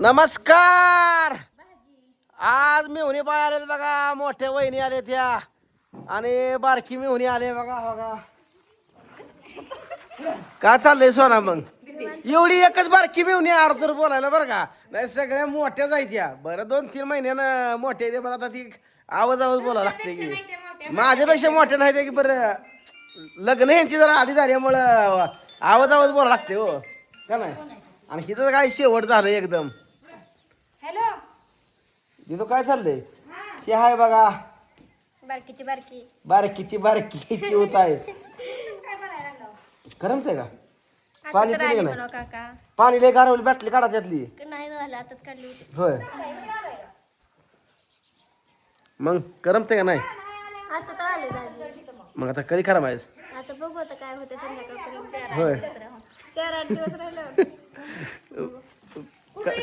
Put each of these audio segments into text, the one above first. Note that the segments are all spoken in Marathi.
नमस्कार. आज मेहुणी बाय आलेत बघा. मोठ्या वहिनी आले त्या आणि बारकी मेहुणी आले बघा. बघा काय चाललंय सोना मग. एवढी एकच बारकी मेहुणी अर्धर बोलायला बरं का. नाही सगळ्या मोठ्या जायच्या. बरं 2-3 महिन्यानं मोठ्या येते बरं. आता ती आवाज बोलायला लागते की माझ्यापेक्षा मोठ्या नाही ते की बरं. लग्न यांची जरा आधी झाल्यामुळं आवाज बोलायला लागते हो का नाही. आणि हिचं काय शेवट झालं एकदम. हॅलो तिथं काय चाललंय. हे आहे बघा बारकीची बारकी बारकीची बारकीची होत आहे. काय बनायला लागलो करमते का. आता पाणी तर पिले आली का म्हणा नाही. काका पाणी लय गारवली बाटली काढा त्यातली. नाही झालं आताच काढली होती होय मग करमते का नाही. आता तर आलो दाजी. मग आता कधी खरं माहिती. आता बघू आता काय होतं संध्याकाळपर्यंत. होय 4-8 दिवस राहिलं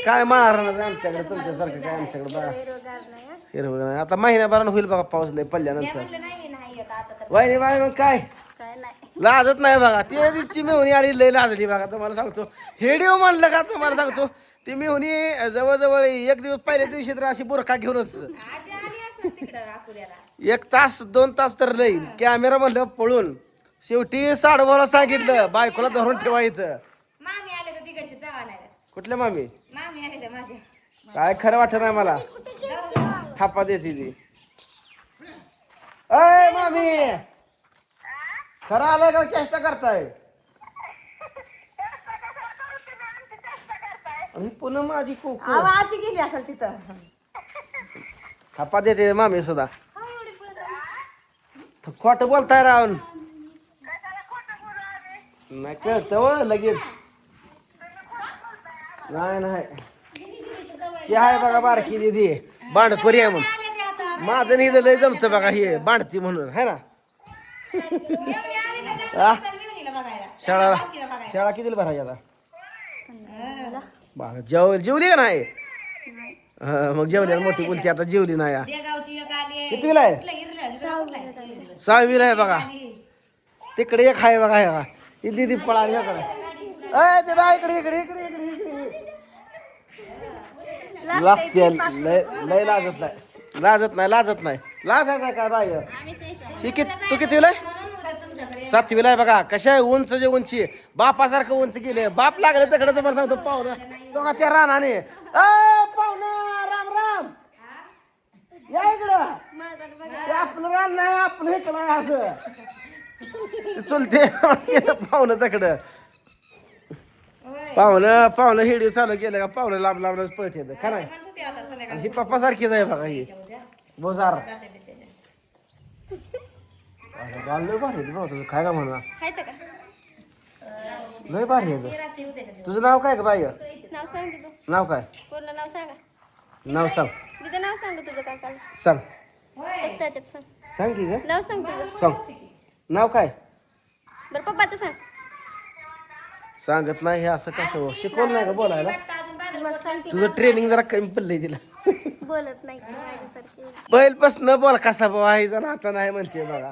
काय मारणार नाही आमच्याकडे तुमच्यासारखं काय आमच्याकडे बघा. हिरवगार नाही हं. हिरवं नाही. आता महिन्याभरानं होईल बघा पाऊस लय पडल्यानंतर. नाही येत आता तर वहिनी बाय मग काय काय नाही लाजत नाही बघा. ते तिची मेहुणी आली लय लाजली बघा. तुम्हाला सांगतो हेडिओ म्हणलं का तुम्हाला सांगतो. ती मेहुणी जवळजवळ एक दिवस पहिल्या दिवशी तर अशी बुरखा घेऊनच आजी आली असेल तिकडं अकोल्याला 1 तास 2 तास तर लई कॅमेरा म्हणलं पळून. शेवटी साडूभाऊला सांगितलं बायकोला धरून ठेवायचं. मामी आले तर तिकडचे जावा नाही कुठल्या मामी मामी आले तर माझ्या काय खरं वाटत नाही मला. थापा देते ती. अय मामी खरं आलंय का चेष्टा करताय. आणि पुन्हा माझी कोको आजी गेली असेल तिथं थापा देते मामी सुद्धा. खोट बोलताय राहून नाही कळतं व लगेच. नाही नाही ती आहे बघा बारकी दिदी बांडखोरी आहे म्हणून. माझं नाही लय जमतं बघा हे बांधती म्हणून है ना. शाळा कितीला भरायची आता. बघा जेवली का नाही. मग जेवली मोठी बोलती आता जेवली नाही. कितवीला आहे 6वीला आहे बघा. तिकडे एक आहे बघा. हे इथली ती पळाली ते इकडे इकडे इकडे इकडे इकडे लाजते. लय लाजत नाही लाजत नाही लाजत नाही लाजायचं काय बाय. तू कितीला आहे 7वीला आहे बघा. कशा आहे उंच जे उंची बापासारखं उंच गेले. बाप लागले तिकडे तुम्हाला सांगतो पाहुणं तो त्या रानाने पाहुणा राम राम या इकडं. ते आपलं रान नाही आपलं इकडं आहे असं चुलते पाहुणं तिकडं. पाहुणं हिडिओ चालू केलं का पाहुणं लांब लांबच पळत येतं का नाही. ही पप्पा सारखीच आहे बघा. ही बोजार लय भारी आहे काय का म्हणा. लय भारी आहे. तुझं नाव काय का बाई. नाव सांग तुझं नाव काय पूर्ण नाव सांगा. नाव सांग. मी तर नाव सांग तुझं काकाला सांग त्याच्यात सांग. सांग की ग नाव सांग तुझं. सांग नाव काय. बरं पप्पाचं सांग. सांगत नाही हे असं कसं शिकवलं नाही का बोलायला. मग सांग की तुझं ट्रेनिंग जरा कमी पडलंय तिला. बोलत नाही की माझ्यासारखी. पहिलपासून बोल कसा बाबा आहे जण आता नाही म्हणते बघा.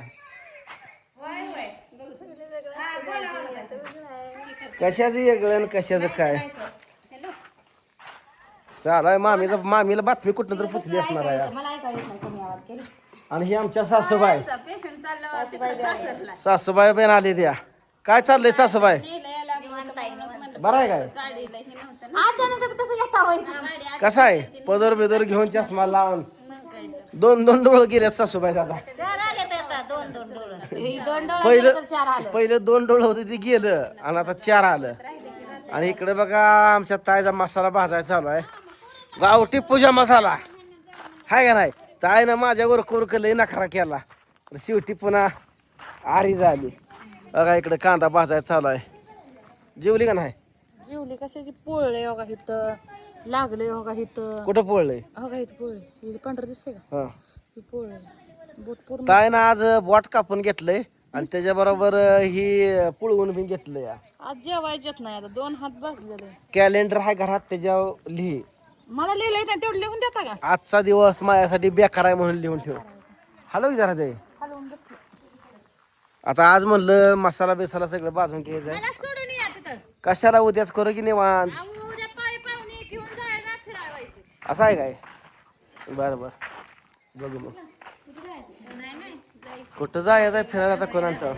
कशाचं वेगळं आणि कशाचं काय चालाय. मामीला बातमी कुठं तर पुचली असणार आहे. आणि ही आमच्या सासूबाई सासूबाई पण आली त्या. काय चाललंय सासूबाई बरं आहे काय. अचानकच कसं येता होईल. कसं आहे पदर बेदर घेऊन चष्मा लावून 2 डोळं गेल्यात सासूबाई आता. पहिलं 2 डोळं होते ते गेलं आणि आता 4 आलं. आणि इकडे बघा आमच्या ताईचा मसाला भाजायचा चालू आहे. गावठी पूजा मसाला हाय का नाही. ताईनं माझ्यावर कोरक लय नखरा केला शेवटी पुन्हा आरी झाली. बघा इकडे कांदा भाजायचा चालू आहे. जेवली का नाही. जेवली कशाची पोळले हो का इथं लागले हो का इथं कुठं पोळलंय हो का इथं पोळले पंढर दिसते का हा. पोळले बोट पूर्ण ताईनं आज बोट कापून घेतलंय आणि त्याच्याबरोबर ही पुळवून बी घेतलंय. आज जेवायच्यात नाही आता 2 हात बसलेले. कॅलेंडर आहे घरात त्याच्यावर लिही. मला लिहिलंय नाही तेवढं लिहून देता का. आजचा दिवस माझ्यासाठी बेकार आहे म्हणून लिहून ठेव. हॅलो जरा ते हलवून बसले. आता आज म्हणलं मसाला बेसाला सगळं भाजून घ्यायचं. मला सोडून या तिथं. कशाला उद्याच करू की निवांत. उद्या पाय पाहुणे घेऊन जायला असं आहे काय बरं बरं बघू मग कुठं जायचं आहे फिरायला आता कोणाचं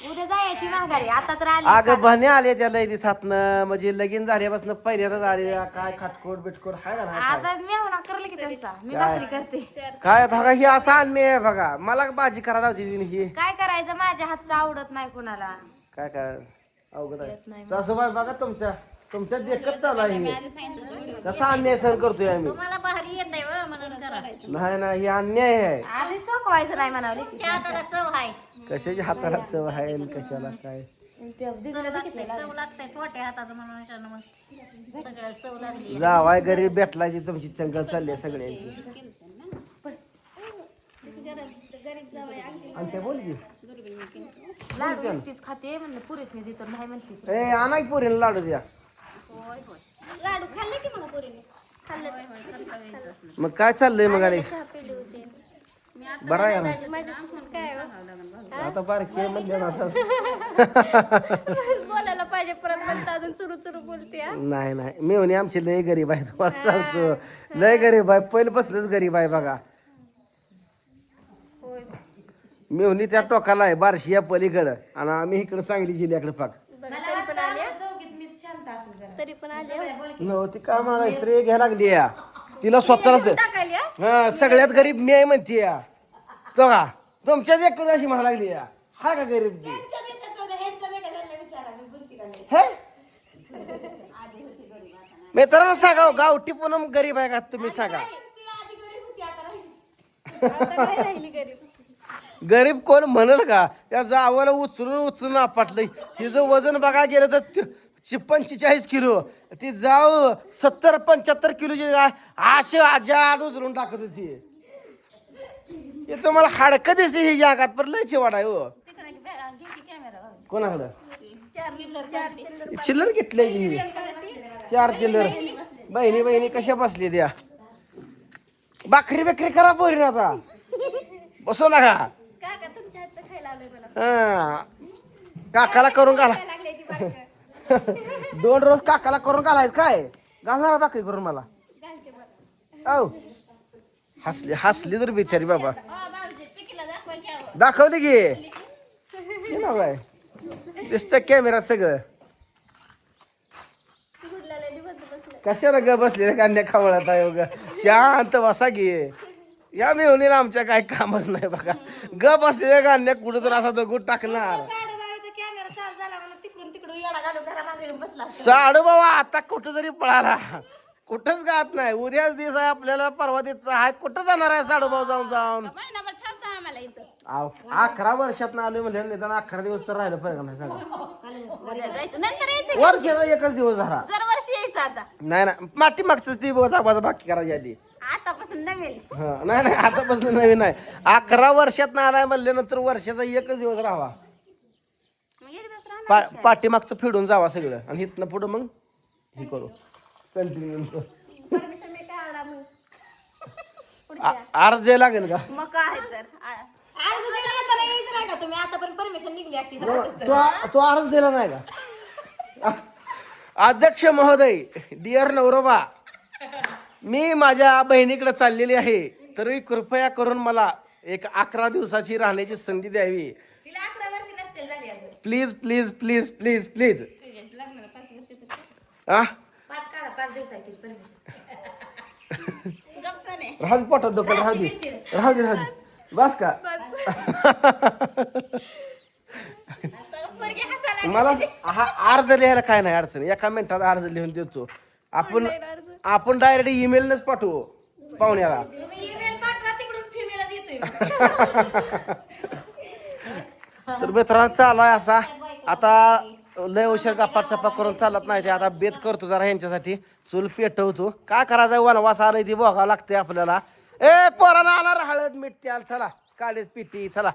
उद्या जायची माघारी आता तर आली अगं बहने आले त्या लय दिवसातनं म्हणजे लगीन झाल्यापासून पहिल्यांदाच आले काय खाटकोट बिटकोट हाय का नाही काय? आता मेवणा करले की त्यांचा मी भाकरी करते काय बघा ही असं अन्याय आहे बघा मला भाजी करायला होती ही काय करायचं माझ्या हातचं आवडत नाही कुणाला काय काय अवघड आहे सासूबाई बघा तुमच्या देखत चालू आहे हे. कसा अन्याय सहन करतोय आम्ही मला भारी येत नाही म्हणून करायचं नाही नाही हे अन्याय आहे आधी सोकवायचं नाही म्हणावले हाताला चव आहे कशाची हाताला चव आहे आणि कशाला काय चव लागतंय छोट्या हाताचं म्हणून सगळं चव लागली जावाय गरीब भेटलाची तुमची चंगल चालली आहे सगळ्यांची आणि ते बोल की लाडू एकटीच खाते म्हणलं पुरेच मी देतो नाही म्हणते ए आणा की पोरीला लाडू द्या लाडू खाल्ले की मग पोरीने खाल्लं मग काय चाललंय मग अरे चहा पिली होती बरं आहे ना माझ्यापासून काय आता बारके म्हणले ना आता बोलायला पाहिजे परत म्हणता अजून चुरू चुरू बोलते नाही नाही मेवणी आमची लय गरीब आहे तुम्हाला सांगतो लय गरीब आहे पहिल्यापासूनच गरीब आहे बघा मेवणी त्या टोकाला आहे बार्शी या पलीकडं आणि आम्ही इकडं सांगली जिल्ह्याकडे पाक तरी पण आले नव्हती का मला श्रेय घ्यायला लागली या तिला स्वतःलाच हा सगळ्यात गरीब मी आहे म्हणते या तो का तुमच्याच एक अशी म्हणा लागली या हा का गरीब ती हे मित्रांनो सांगा हो, गावठी पूनम गरीब आहे का तुम्ही सांगा राहिली गरीब गरीब कोण म्हणल का त्या जावाला उचलून आपटलं तिचं वजन बघा गेलं तर 45 किलो ती जाव 70-75 किलोची अशी आजाद उचलून टाकत होती ते तुम्हाला हाडकं दिसते ही जागात पर लय चिवाड आहे हो कोणाकडं चिल्लर घेतले की 4 चिल्लर बहिणी कशा बसली त्या भाकरी करा पोरी आता बसू नका काका तुमच्या हातचं खायला आलोय मला हा काकाला करून घाला लागले ती बारकं 2 रोज काकाला करून घालायचं काय घालणार भाकरी करून मला घालते बरं औ हसली तर बिचारी बाबा दाखवली की ना बाय दिसतं कॅमेरा सगळं गुडलाला दिवस बसलं कशाला ग बसले कांद्या खावळत आहे ग शांत बसा घे या मेवणीला आमच्या काय कामच नाही बघा ग बसलेल्या कांद्या कुठं तर असा दगड टाकणार कॅमेरा चालू झाला म्हणून तिकडून तिकडून येडा घालून घरामागे बसला साडू बाबा आता कुठं जरी पळाला कुठंच गात नाही उद्याच दिवस आहे आपल्याला परवा दिवसा आहे कुठं जाणार आहे साडू भाऊ जाऊन महिनाभर ठेवता आम्हाला इथं 11 वर्षात ना आले म्हणजे निदान 11 दिवस तर राहिलं पाहिजे नाही सांगा जायचं नंतर यायचं वर्षाचा एकच दिवस झाला दर वर्षी यायचं आता नाही ना माटी मागच ती बसा बाकी करायची आधी आतापासून नवीन हा नाही आतापासून नवीन आहे 11 वर्षात ना आलाय म्हणल्यानंतर वर्षाचा एकच दिवस राहावा मग एकदाच राहणार पाठीमागचं फिडून जावा सगळं आणि इथनं पुढं मग हे करू कंटिन्यू परमिशन मी काय आला मग अर्ज द्यायला लागेल का मग काय तर आज यायचं नाही का तुम्ही आता पण परमिशन निघली असती तो अर्ज दिला नाही का अध्यक्ष महोदय डिअर नवरोबा मी माझ्या बहिणीकडे चाललेली आहे तरी कृपया करून मला एक 11 दिवसाची राहण्याची संधी द्यावी तिला 11 वर्ष नसतील झाली अजून please please please please please हा 5 दिवसाची परमिशन गपसाने राहू दे पोटात दुखत राहू दे बस का मला हा अर्ज लिहायला काय नाही अडचण एका मिनिटात अर्ज लिहून देतो आपण डायरेक्ट ईमेलच पाठवू पाहुण्याला ईमेल पाठवा तिकडून फिमेलच येतोय तर मित्रांनो चालू असा आता लय उशीर गप्पा छप्पा करून चालत नाही ते आता बेत करतो जरा ह्यांच्यासाठी चूल पेटवतो काय करायचं वनवास आलाय ती बघावं लागते आपल्याला ए पोराला आणणार हळद मीठ त्याला चला काढीच पिठी चला